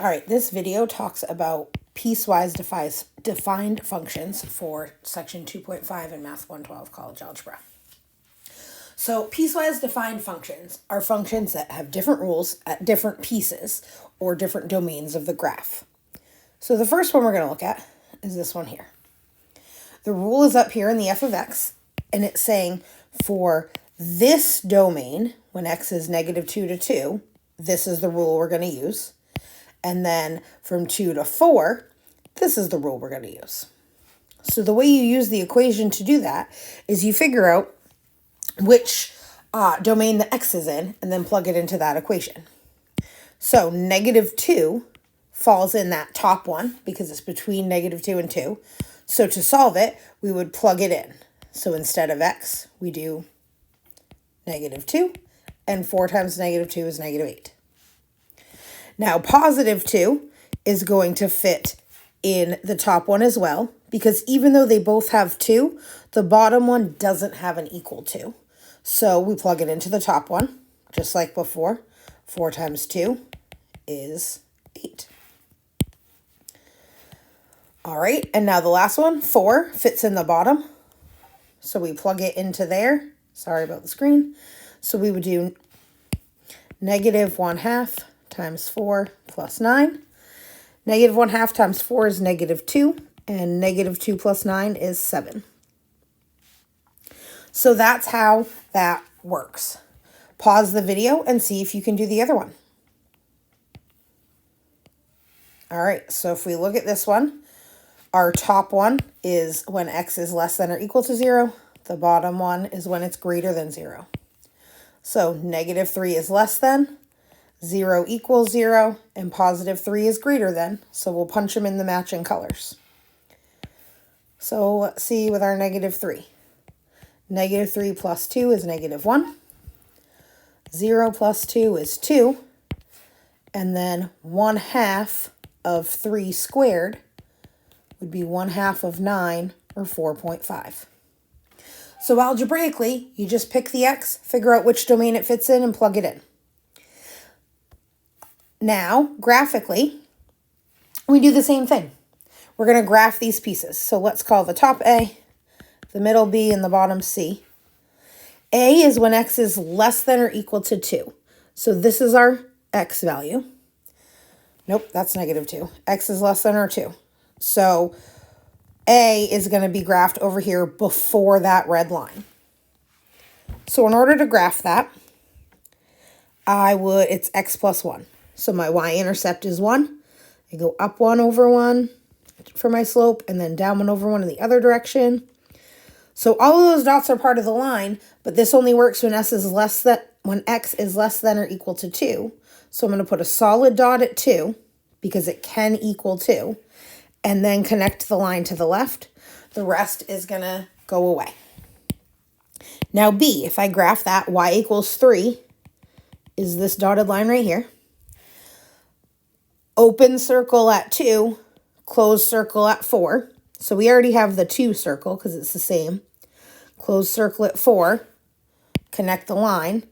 All right, this video talks about piecewise defined functions for section 2.5 in Math 112 College Algebra. So piecewise defined functions are functions that have different rules at different pieces or different domains of the graph. So the first one we're going to look at is this one here. The rule is up here in the f of x, and it's saying for this domain, when x is -2 to 2, this is the rule we're going to use. And then from 2 to 4, this is the rule we're going to use. So the way you use the equation to do that is you figure out which domain the x is in and then plug it into that equation. So -2 falls in that top one because it's between -2 and 2. So to solve it, we would plug it in. So instead of x, we do -2, and 4 times -2 is -8. Now, +2 is going to fit in the top one as well, because even though they both have 2, the bottom one doesn't have an equal to. So we plug it into the top one, just like before. 4 times 2 is 8. All right, and now the last one, 4, fits in the bottom. So we plug it into there. Sorry about the screen. So we would do -1/2 times 4 plus 9. -1/2 times 4 is -2, and -2 plus 9 is 7. So that's how that works. Pause the video and see if you can do the other one. All right, so if we look at this one, our top one is when x is less than or equal to 0. The bottom one is when it's greater than 0. So -3 is less than, 0 equals 0, and +3 is greater than, so we'll punch them in the matching colors. So let's see with our -3. -3 plus 2 is -1. 0 plus 2 is 2. And then 1/2 of 3 squared would be 1/2 of 9, or 4.5. So algebraically, you just pick the x, figure out which domain it fits in, and plug it in. Now, graphically, we do the same thing. We're going to graph these pieces. So let's call the top A, the middle B, and the bottom C. A is when x is less than or equal to 2. So this is our x value. Nope, that's -2. X is less than or 2. So A is going to be graphed over here before that red line. So in order to graph that, it's x plus 1. So my y-intercept is 1. I go up 1 over 1 for my slope, and then down 1 over 1 in the other direction. So all of those dots are part of the line, but this only works when x is less than or equal to 2. So I'm going to put a solid dot at 2, because it can equal 2, and then connect the line to the left. The rest is going to go away. Now B, if I graph that, y equals 3 is this dotted line right here. Open circle at 2, closed circle at 4. So we already have the 2 circle because it's the same. Closed circle at 4, connect the line.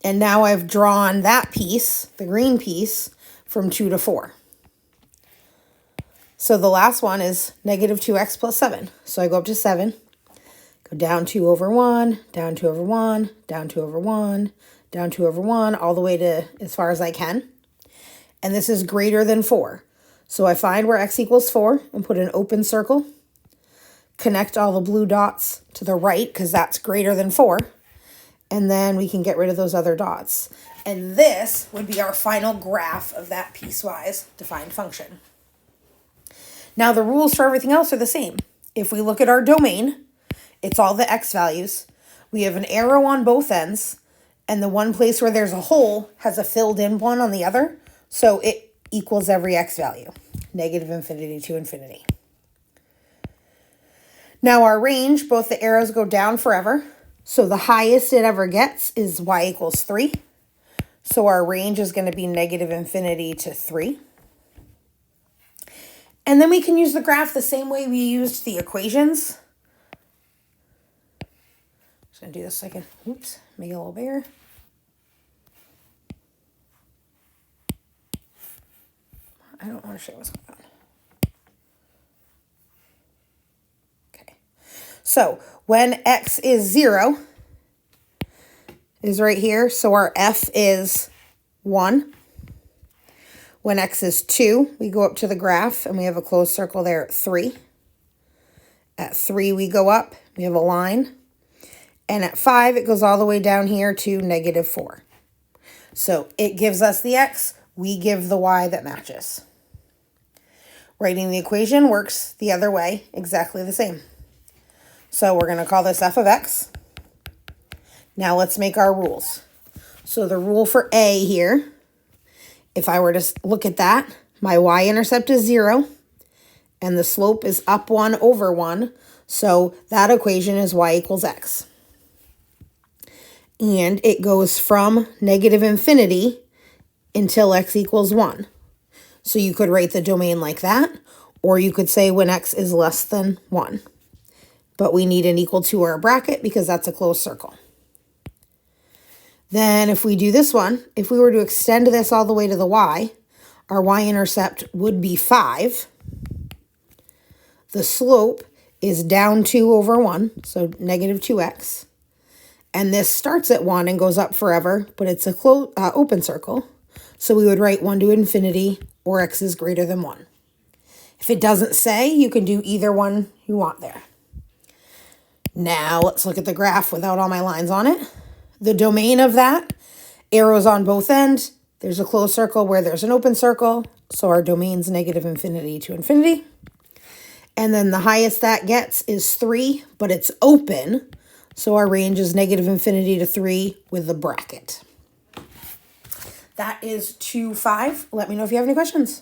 And now I've drawn that piece, the green piece, from 2 to 4. So the last one is -2x plus 7. So I go up to 7, go down 2 over 1, down 2 over 1, down 2 over 1, down 2 over 1, all the way to as far as I can. And this is greater than 4. So I find where x equals 4 and put an open circle. Connect all the blue dots to the right because that's greater than 4. And then we can get rid of those other dots. And this would be our final graph of that piecewise defined function. Now the rules for everything else are the same. If we look at our domain, it's all the x values. We have an arrow on both ends, and the one place where there's a hole has a filled in one on the other. So it equals every x value, -infinity to infinity. Now our range, both the arrows go down forever. So the highest it ever gets is y equals 3. So our range is going to be -infinity to 3. And then we can use the graph the same way we used the equations. Just going to do this so I can, make it a little bigger. I don't want to show what's going on. Okay. So when x is 0 is right here. So our f is 1. When x is 2, we go up to the graph and we have a closed circle there at 3. At 3, we go up, we have a line. And at 5, it goes all the way down here to -4. So it gives us the x, we give the y that matches. Writing the equation works the other way, exactly the same. So we're going to call this f of x. Now let's make our rules. So the rule for a here, if I were to look at that, my y-intercept is 0, and the slope is up 1 over 1, so that equation is y equals x. And it goes from -infinity until x equals 1. So you could write the domain like that, or you could say when x is less than 1. But we need an equal to or a bracket because that's a closed circle. Then if we do this one, if we were to extend this all the way to the y, our y-intercept would be 5. The slope is down 2 over 1, so -2x. And this starts at 1 and goes up forever, but it's a open circle. So we would write 1 to infinity or x is greater than 1. If it doesn't say, you can do either one you want there. Now let's look at the graph without all my lines on it. The domain of that, arrows on both ends. There's a closed circle where there's an open circle. So our domain's -infinity to infinity. And then the highest that gets is 3, but it's open. So our range is -infinity to 3 with the bracket. That is 2, 5. Let me know if you have any questions.